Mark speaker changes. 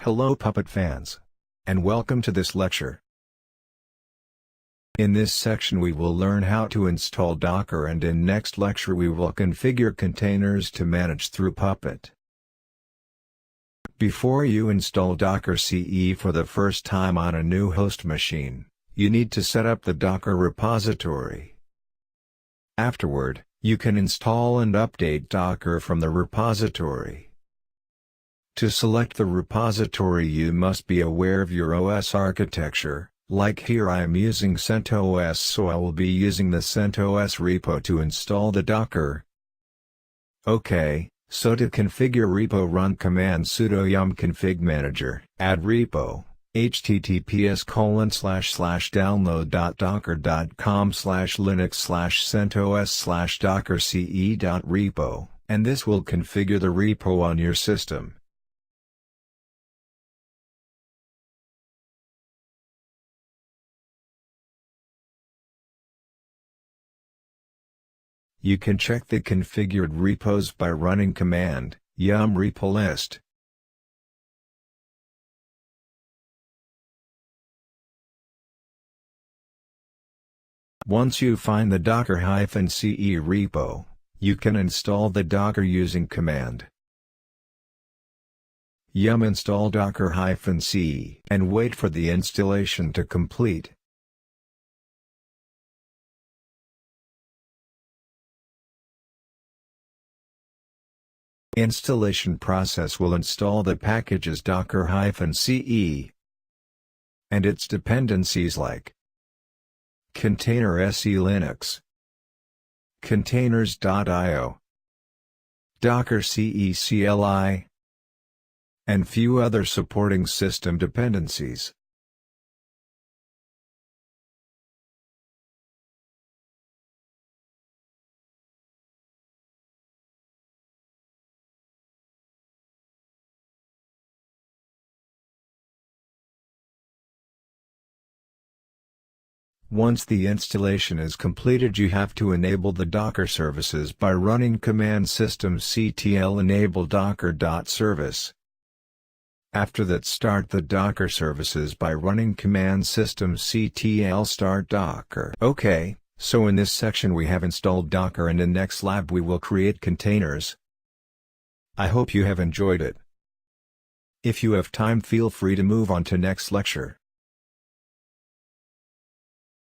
Speaker 1: Hello Puppet fans! And welcome to this lecture. In this section we will learn how to install Docker, and in next lecture we will configure containers to manage through Puppet. Before you install Docker CE for the first time on a new host machine, you need to set up the Docker repository. Afterward, you can install and update Docker from the repository. To select the repository you must be aware of your OS architecture, like here I am using CentOS, so I will be using the CentOS repo to install the Docker. OK, so to configure repo run command sudo yum config manager, add repo, https://download.docker.com/linux/centos/dockerce.repo, and this will configure the repo on your system. You can check the configured repos by running command yum repo list. Once you find the Docker-CE repo, you can install the Docker using command yum install Docker-CE and wait for the installation to complete. Installation process will install the packages Docker-CE and its dependencies like Container SE Linux, Containers.io, Docker CE CLI, and few other supporting system dependencies. Once the installation is completed, you have to enable the Docker services by running command systemctl enable docker.service. After that, start the Docker services by running command systemctl start docker. OK, so in this section we have installed Docker, and in next lab we will create containers. I hope you have enjoyed it. If you have time, feel free to move on to next lecture.